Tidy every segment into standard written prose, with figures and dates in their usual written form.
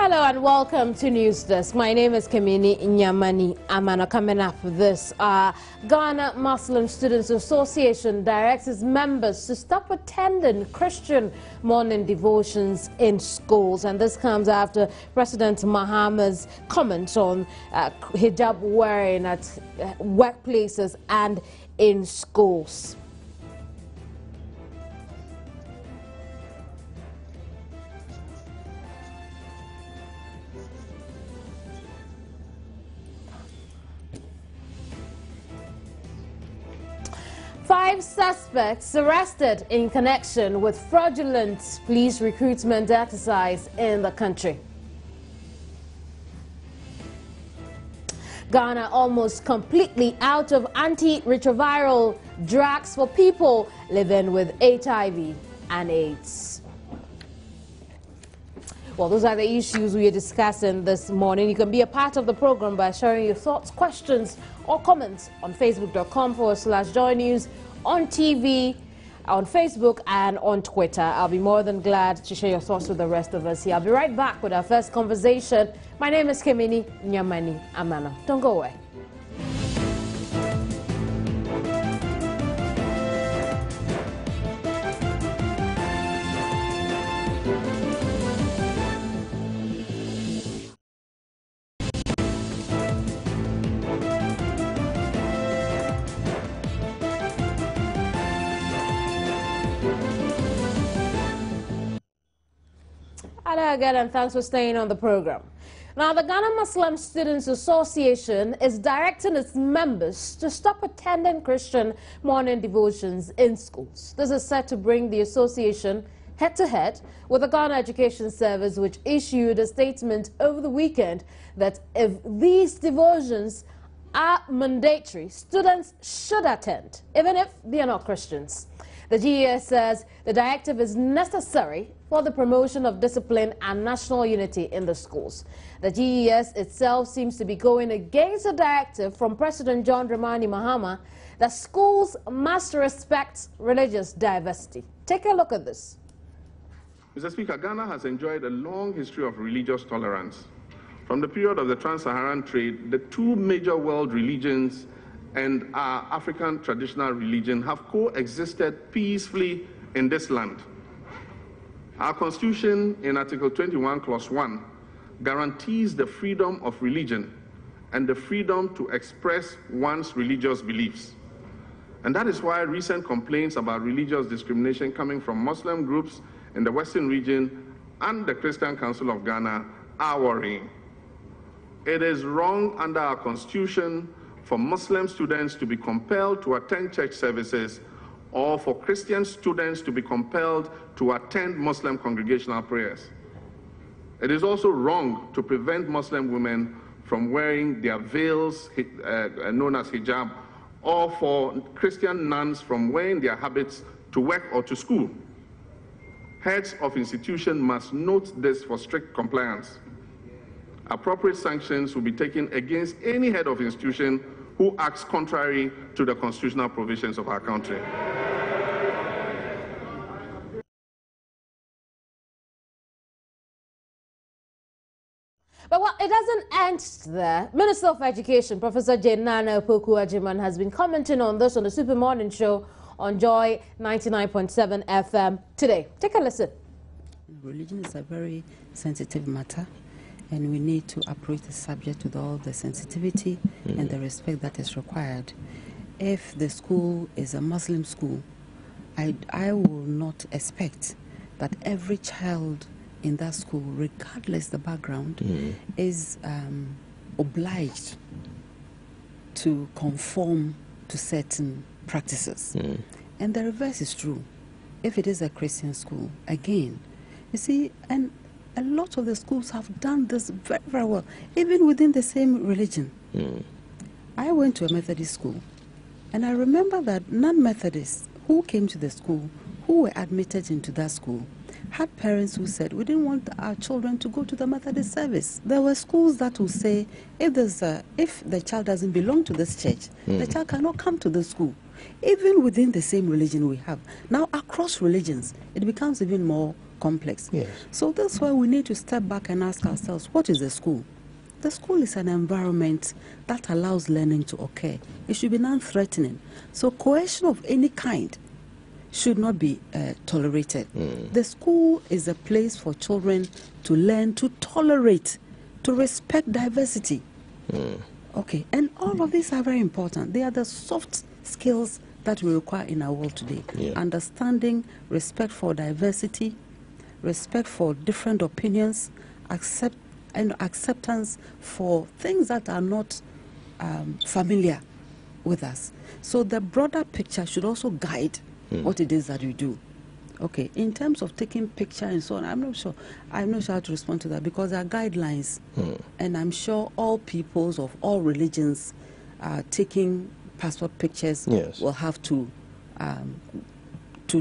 Hello and welcome to News Desk. My name is Kamini Nyamani Amana. Coming up with this, Ghana Muslim Students Association directs its members to stop attending Christian morning devotions in schools. And this comes after President Mahama's comments on hijab wearing at workplaces and in schools. Five suspects arrested in connection with fraudulent police recruitment exercise in the country. Ghana almost completely out of antiretroviral drugs for people living with HIV and AIDS. Well, those are the issues we are discussing this morning. You can be a part of the program by sharing your thoughts, questions, or comments on facebook.com/Joy News, on TV, on Facebook, and on Twitter. I'll be more than glad to share your thoughts with the rest of us here. I'll be right back with our first conversation. My name is Kamini Nyamani Amana. Don't go away. Hello again and thanks for staying on the program. Now, the Ghana Muslim Students Association is directing its members to stop attending Christian morning devotions in schools. This is set to bring the association head-to-head with the Ghana Education Service, which issued a statement over the weekend that if these devotions are mandatory, students should attend, even if they are not Christians. The GES says the directive is necessary for the promotion of discipline and national unity in the schools. The GES itself seems to be going against a directive from President John Dramani Mahama that schools must respect religious diversity. Take a look at this. Mr. Speaker, Ghana has enjoyed a long history of religious tolerance. From the period of the trans-Saharan trade, the two major world religions and our African traditional religion have coexisted peacefully in this land. Our Constitution, in Article 21, Clause 1, guarantees the freedom of religion and the freedom to express one's religious beliefs. And that is why recent complaints about religious discrimination coming from Muslim groups in the Western region and the Christian Council of Ghana are worrying. It is wrong under our Constitution for Muslim students to be compelled to attend church services or for Christian students to be compelled to attend Muslim congregational prayers. It is also wrong to prevent Muslim women from wearing their veils, known as hijab, or for Christian nuns from wearing their habits to work or to school. Heads of institutions must note this for strict compliance. Appropriate sanctions will be taken against any head of institution who acts contrary to the constitutional provisions of our country. But well, it doesn't end there. Minister of Education, Professor Nana Opoku-Agyeman, has been commenting on this on the Super Morning Show on Joy 99.7 FM today. Take a listen. Religion is a very sensitive matter, and we need to approach the subject with all the sensitivity and the respect that is required. If the school is a Muslim school, I will not expect that every child in that school, regardless the background, is obliged to conform to certain practices. And the reverse is true. If it is a Christian school, again, you see, and a lot of the schools have done this very, very well, even within the same religion. I went to a Methodist school, and I remember that non-Methodists who came to the school, who were admitted into that school, had parents who said, we didn't want our children to go to the Methodist service. There were schools that would say, if the child doesn't belong to this church, the child cannot come to the school. Even within the same religion we have. Now, across religions, it becomes even more complex. Yes. So that's why we need to step back and ask ourselves, what is the school? The school is an environment that allows learning to occur. It should be non-threatening. So coercion of any kind should not be tolerated. The school is a place for children to learn to tolerate, to respect diversity. Okay, and all of these are very important. They are the soft skills that we require in our world today. Yeah. Understanding, respect for diversity, respect for different opinions, acceptance for things that are not familiar with us. So the broader picture should also guide what it is that we do. Okay, in terms of taking picture and so on, I'm not sure how to respond to that, because there are guidelines, and I'm sure all peoples of all religions taking passport pictures will have to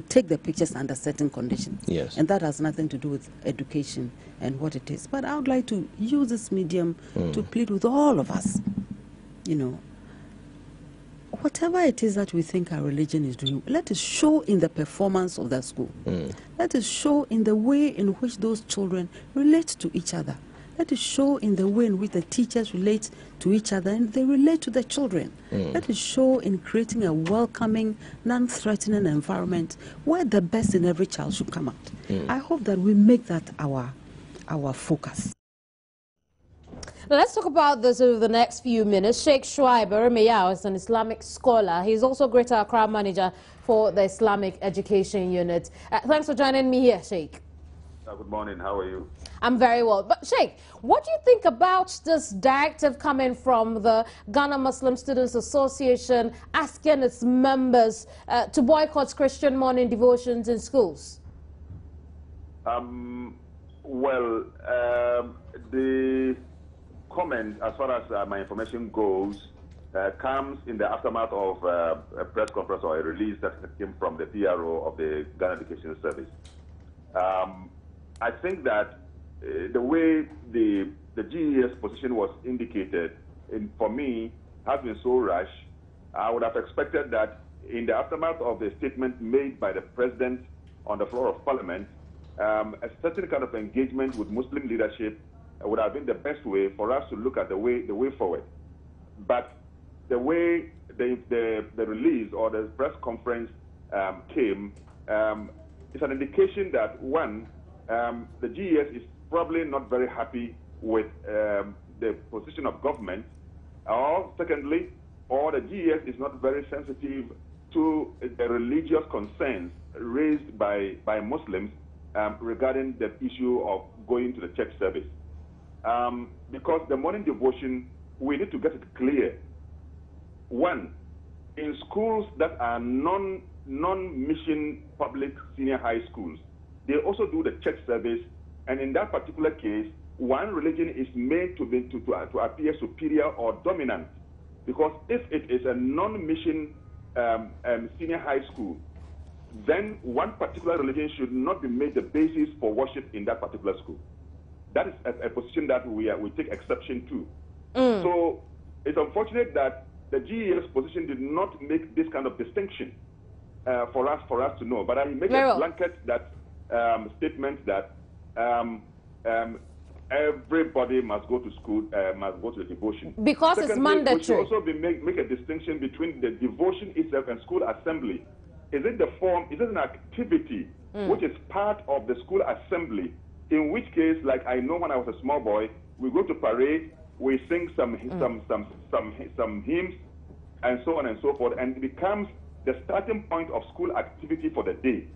take the pictures under certain conditions. Yes. And that has nothing to do with education and what it is. But I would like to use this medium to plead with all of us, you know, whatever it is that we think our religion is doing, let it show in the performance of that school. Let it show in the way in which those children relate to each other. Let it show in the way in which the teachers relate to each other and they relate to the children. Let it show in creating a welcoming, non-threatening environment where the best in every child should come out. I hope that we make that our focus. Now let's talk about this over the next few minutes. Sheikh Shuaib Mayao is an Islamic scholar. He's also Greater Accra manager for the Islamic Education Unit. Thanks for joining me here, Sheikh. Good morning. How are you? I'm very well. But Sheikh, what do you think about this directive coming from the Ghana Muslim Students Association asking its members to boycott Christian morning devotions in schools? The comment, as far as my information goes, comes in the aftermath of a press conference or a release that came from the PRO of the Ghana Education Service. I think that the way the GES position was indicated, for me, has been so rash. I would have expected that in the aftermath of the statement made by the President on the floor of Parliament, a certain kind of engagement with Muslim leadership would have been the best way for us to look at the way forward. But the way the release or the press conference came is an indication that, one, the GES is probably not very happy with the position of government, or secondly, or the GES is not very sensitive to the religious concerns raised by Muslims regarding the issue of going to the church service. Because the morning devotion, we need to get it clear. One, in schools that are non-mission public senior high schools, they also do the church service, and in that particular case, one religion is made to appear superior or dominant. Because if it is a non-mission senior high school, then one particular religion should not be made the basis for worship in that particular school. That is a position that we take exception to. So it's unfortunate that the GES position did not make this kind of distinction for us to know. But I make a blanket statement that everybody must go to school, must go to the devotion. Because secondly, it's mandatory. We should also make a distinction between the devotion itself and school assembly. Is it the form, is it an activity which is part of the school assembly? In which case, like I know when I was a small boy, we go to parade, we sing some hymns, and so on and so forth, and it becomes the starting point of school activity for the day.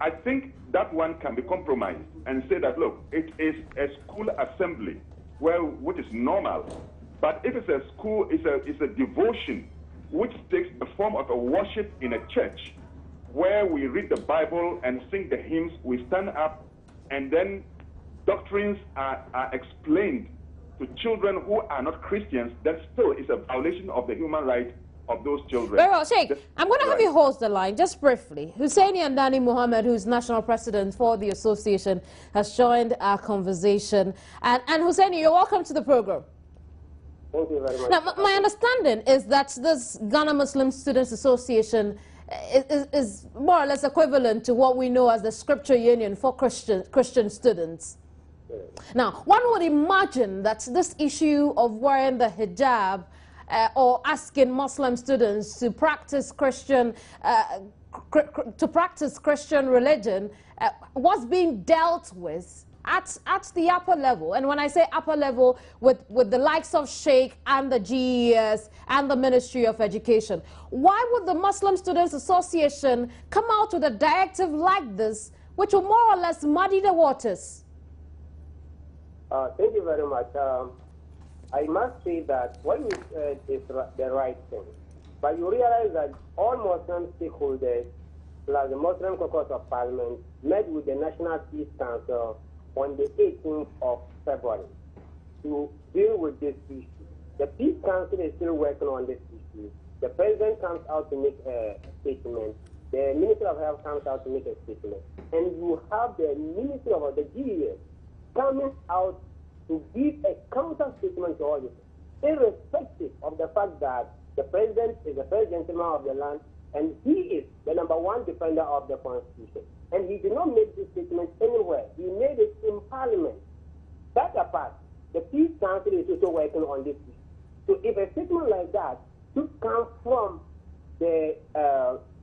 I think that one can be compromised and say that, look, it is a school assembly, which is normal. But if it's a school, it's a devotion, which takes the form of a worship in a church, where we read the Bible and sing the hymns, we stand up, and then doctrines are explained to children who are not Christians. That still is a violation of the human right of those children. Very well, Sheikh, I'm going to have you host the line just briefly. Hussaini Andani Muhammad, who's national president for the association, has joined our conversation. And Hussaini, you're welcome to the program. Thank you very much. Now, my understanding is that this Ghana Muslim Students Association is more or less equivalent to what we know as the Scripture Union for Christian students. Now, one would imagine that this issue of wearing the hijab or asking Muslim students to practice Christian religion was being dealt with at the upper level. And when I say upper level, with the likes of Sheikh and the GES and the Ministry of Education. Why would the Muslim Students Association come out with a directive like this, which will more or less muddy the waters? Thank you very much. I must say that what you said is the right thing. But you realize that all Muslim stakeholders, plus the Muslim Caucus of Parliament, met with the National Peace Council on the 18th of February to deal with this issue. The Peace Council is still working on this issue. The President comes out to make a statement. The Minister of Health comes out to make a statement. And you have the Ministry of the GES coming out to give a counter statement to all this, irrespective of the fact that the President is the first gentleman of the land and he is the #1 defender of the Constitution. And he did not make this statement anywhere. He made it in Parliament. That apart, the Peace Council is also working on this issue. So if a statement like that should come from the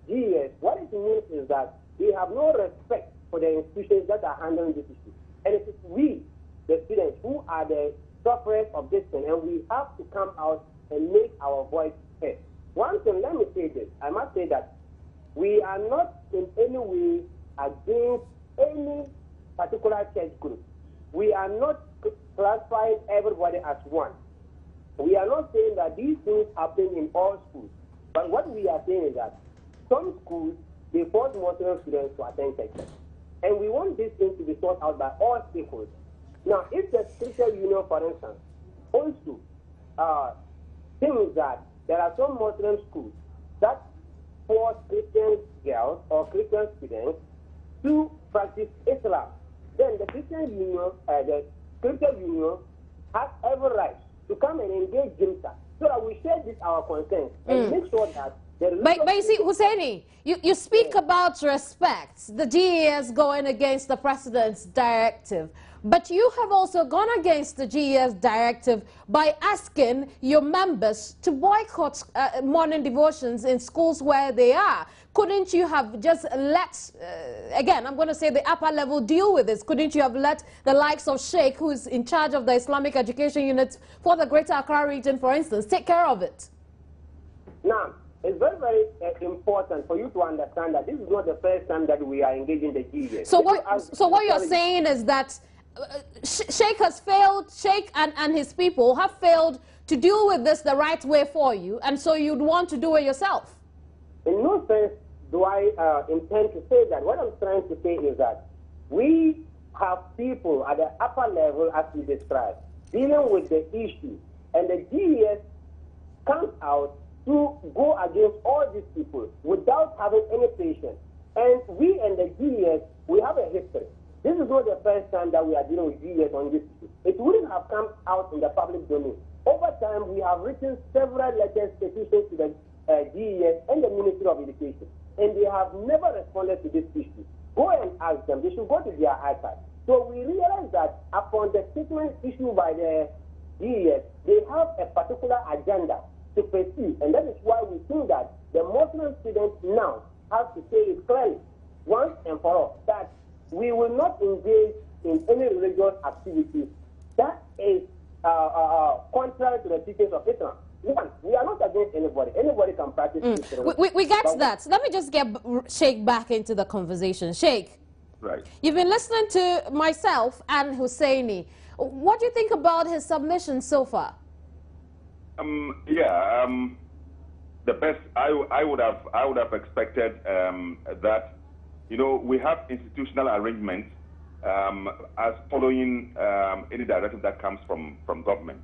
GES, what it means is that they have no respect for the institutions that are handling this issue. And it is we, the students, who are the sufferers of this thing, and we have to come out and make our voice heard. One thing, let me say this. I must say that we are not in any way against any particular church group. We are not classifying everybody as one. We are not saying that these things happen in all schools. But what we are saying is that some schools, they force Muslim students to attend church. And we want these things to be sorted out by all stakeholders. Now, if the Scripture Union, for instance, also thinks that there are some Muslim schools that force Christian girls or Christian students to practice Islam, then the Christian Union, the Scripture Union, has every right to come and engage JIMSA so that we share this our concerns and make sure that but you see, Hussaini, you speak about respect, the GES going against the President's directive. But you have also gone against the GES directive by asking your members to boycott morning devotions in schools where they are. Couldn't you have just let, again, I'm going to say the upper level deal with this? Couldn't you have let the likes of Sheikh, who is in charge of the Islamic education unit for the Greater Accra region, for instance, take care of it? Now, it's very, very important for you to understand that this is not the first time that we are engaging the GES. So what you're saying is that Sheikh has failed, Sheikh and his people have failed to deal with this the right way for you, and so you'd want to do it yourself? In no sense do I intend to say that. What I'm trying to say is that we have people at the upper level, as we described, dealing with the issue, and the GES comes out to go against all these people without having any patience. And we and the GES, we have a history. This is not the first time that we are dealing with GES on this issue. It wouldn't have come out in the public domain. Over time, we have written several letters, petitions to the GES and the Ministry of Education, and they have never responded to this issue. Go and ask them. They should go to their iPad. So we realize that upon the statement issued by the GES, they have a particular agenda to pursue, and that is why we think that the Muslim students now have to say it clearly, once and for all, that we will not engage in any religious activity that is contrary to the teachings of Islam. One, we are not against anybody. Anybody can practice Islam. We get that. Let me just get Sheikh back into the conversation. Sheikh, right. You've been listening to myself and Hussaini. What do you think about his submission so far? The best I would have expected that, you know, we have institutional arrangements as following any directive that comes from government.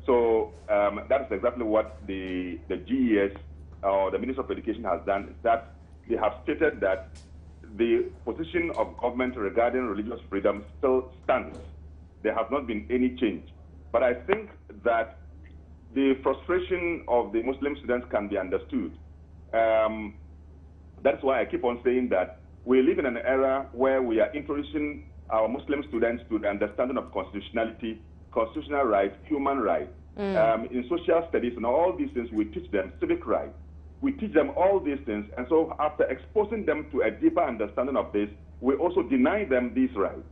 So that is exactly what the GES or the Ministry of Education has done, is that they have stated that the position of government regarding religious freedom still stands. There has not been any change. But I think that the frustration of the Muslim students can be understood. That's why I keep on saying that we live in an era where we are introducing our Muslim students to the understanding of constitutionality, constitutional rights, human rights. In social studies and all these things, we teach them civic rights. We teach them all these things, and so after exposing them to a deeper understanding of this, we also deny them these rights.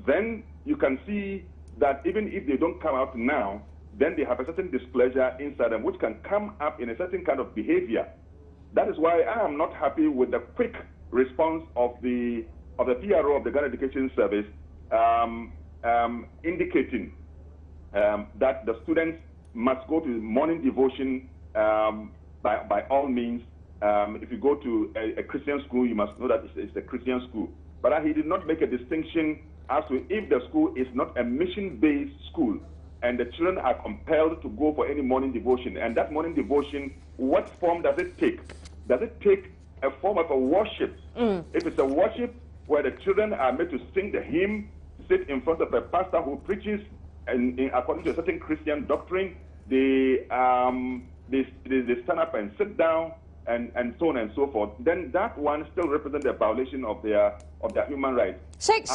Then you can see that even if they don't come out now, then they have a certain displeasure inside them, which can come up in a certain kind of behavior. That is why I am not happy with the quick response of the PRO of the Ghana Education Service indicating that the students must go to morning devotion by all means. If you go to a Christian school, you must know that it's a Christian school. But he did not make a distinction as to if the school is not a mission-based school and the children are compelled to go for any morning devotion. And that morning devotion, what form does it take? Does it take a form of a worship? If it's a worship where the children are made to sing the hymn, sit in front of a pastor who preaches, and according to a certain Christian doctrine, they stand up and sit down, and so on and so forth, then that one still represents a violation of their human rights. Sheikh,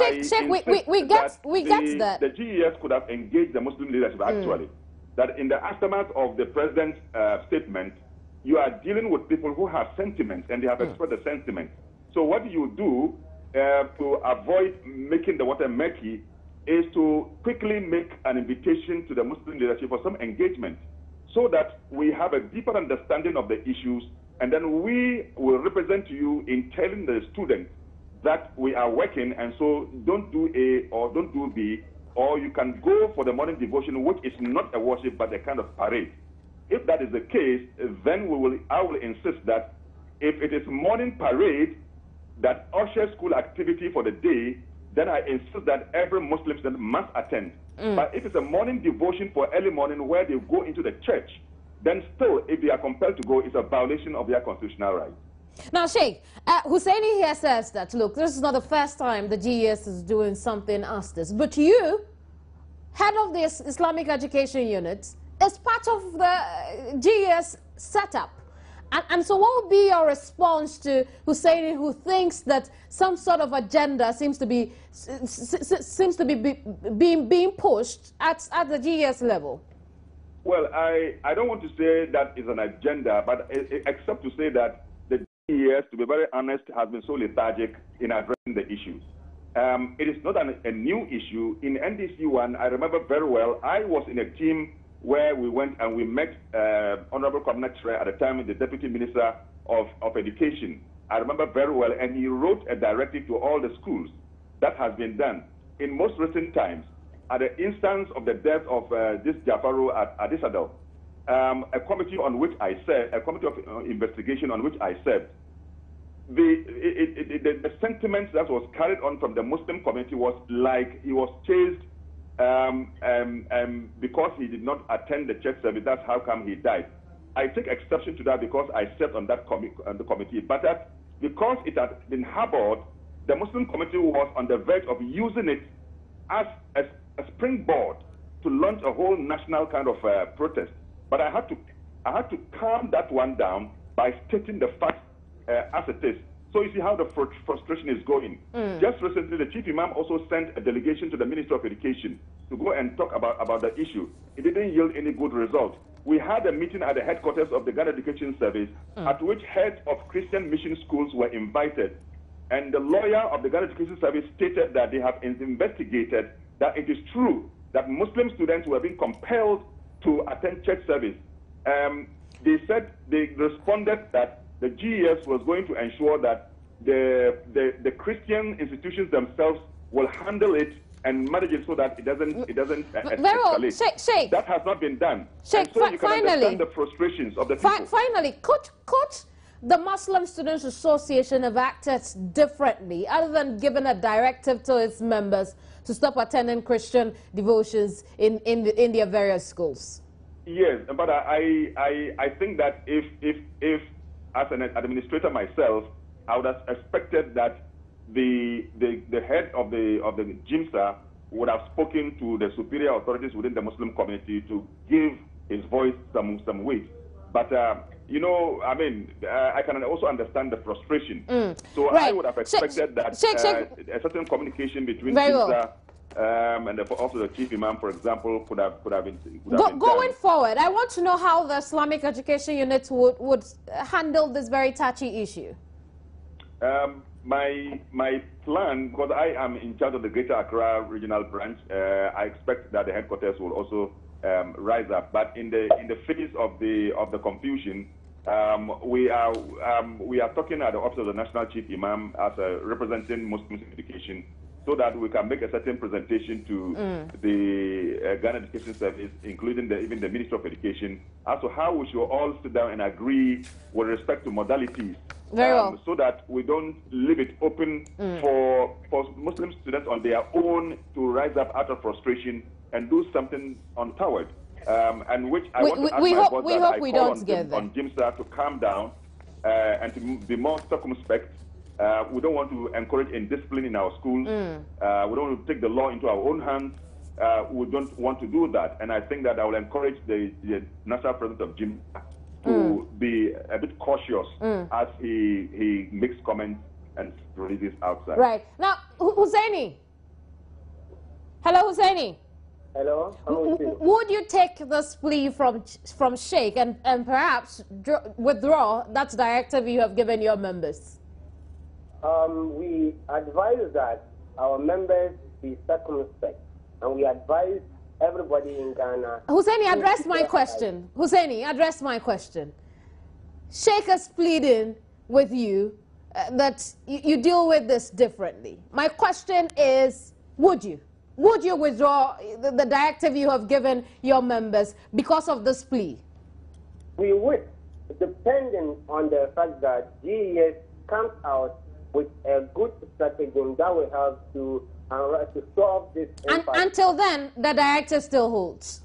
we get that. The GES could have engaged the Muslim leadership actually. That in the aftermath of the president's statement, you are dealing with people who have sentiments and they have expressed the sentiment. So what do you do to avoid making the water murky is to quickly make an invitation to the Muslim leadership for some engagement so that we have a deeper understanding of the issues, and then we will represent to you in telling the students that we are working, and so don't do A or don't do B, or you can go for the morning devotion, which is not a worship but a kind of parade. If that is the case, then I will insist that if it is morning parade that ushers school activity for the day, then I insist that every Muslim student must attend. But if it's a morning devotion for early morning where they go into the church, then still, if they are compelled to go, it's a violation of their constitutional rights. Now, Sheikh, Hussaini here says that, look, this is not the first time the GES is doing something as this, but you, head of the Islamic Education Unit, is part of the GES setup. And so what would be your response to Hussaini, who thinks that some sort of agenda seems to be being pushed at the GES level? Well, I don't want to say that is an agenda, but except to say that the GES, to be very honest, has been so lethargic in addressing the issues. It is not a new issue. In NDC1, I remember very well, I was in a team where we went and we met Honorable Coordinator at the time, the Deputy Minister of Education. I remember very well, and he wrote a directive to all the schools. That has been done. In most recent times, at the instance of the death of this Jafaru at Addis Ababa, a committee on which I served, a committee of investigation on which I served, the sentiment that was carried on from the Muslim community was like he was chased because he did not attend the church service. That's how come he died. I take exception to that because I sat on that the committee. But that because it had been harbored, the Muslim community was on the verge of using it as a springboard to launch a whole national kind of protest. But I had to calm that one down by stating the facts as it is. So you see how the frustration is going. Just recently, the Chief Imam also sent a delegation to the Ministry of Education to go and talk about the issue. It didn't yield any good result. We had a meeting at the headquarters of the Ghana Education Service at which heads of Christian mission schools were invited. And the lawyer of the Ghana Education Service stated that they have investigated that it is true that Muslim students were being compelled to attend church service. They said they responded that the GES was going to ensure that the Christian institutions themselves will handle it and manage it so that it doesn't escalate. Sheikh, that has not been done. Sheikh, so you can understand the frustrations of the people. Finally, could the Muslim Students Association have acted differently other than giving a directive to its members to stop attending Christian devotions in their various schools? Yes, but I think that if as an administrator myself, I would have expected that the head of the GIMSA would have spoken to the superior authorities within the Muslim community to give his voice some weight. But you know, I mean, I can also understand the frustration. So Right. I would have expected that a certain communication between Very and also the chief imam, for example, could have been going done. forward, I want to know how the Islamic Education Unit would handle this very touchy issue. My plan, because I am in charge of the Greater Accra Regional Branch, I expect that the headquarters will also rise up. But in the face of the confusion, we are talking at the office of the National Chief Imam as representing Muslims in education, so that we can make a certain presentation to the Ghana Education Service, including even the Ministry of Education, as to how we should all sit down and agree with respect to modalities. Very well. So that we don't leave it open for Muslim students on their own to rise up out of frustration and do something untoward. And which I want to ask my boss that I call on Jimsa to calm down and to be more circumspect. We don't want to encourage indiscipline in our schools. We don't want to take the law into our own hands. We don't want to do that. And I think that I will encourage the National President of Jimsa to be a bit cautious as he makes comments and releases outside. Right. Now, Hussaini. Hello, Hussaini. Hello. Would you take this plea from Sheikh and perhaps withdraw that directive you have given your members? We advise that our members be circumspect, and we advise everybody in Ghana. Hussaini, address my question. Hussaini, address my question. Sheikh is pleading with you that you deal with this differently. My question is, would you? Would you withdraw the directive you have given your members because of this plea? We would, depending on the fact that GES comes out with a good strategy that will help to solve this. Until then, the directive still holds.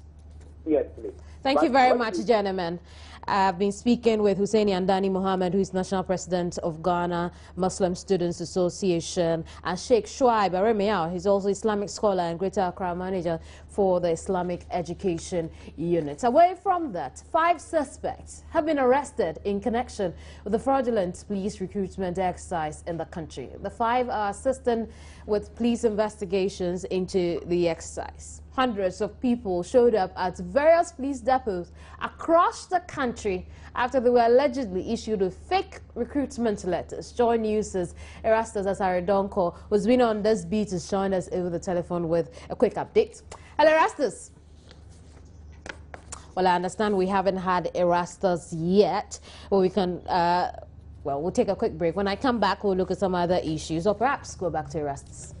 Yes, please. Thank you very much, gentlemen. I've been speaking with Hussaini Andani Mohammed, who is National President of Ghana Muslim Students Association, and Sheikh Shuaib Aremiao. He's also Islamic scholar and Greater Accra manager for the Islamic Education Unit. Away from that, 5 suspects have been arrested in connection with the fraudulent police recruitment exercise in the country. The 5 are assisting with police investigations into the exercise. Hundreds of people showed up at various police depots across the country after they were allegedly issued with fake recruitment letters. Joy News' Erastus Asaredonko, who's been on this beat, is joined us over the telephone with a quick update. Hello, Erastus. Well, I understand we haven't had Erastus yet, but we can, well, we'll take a quick break. When I come back, we'll look at some other issues, or perhaps go back to Erastus.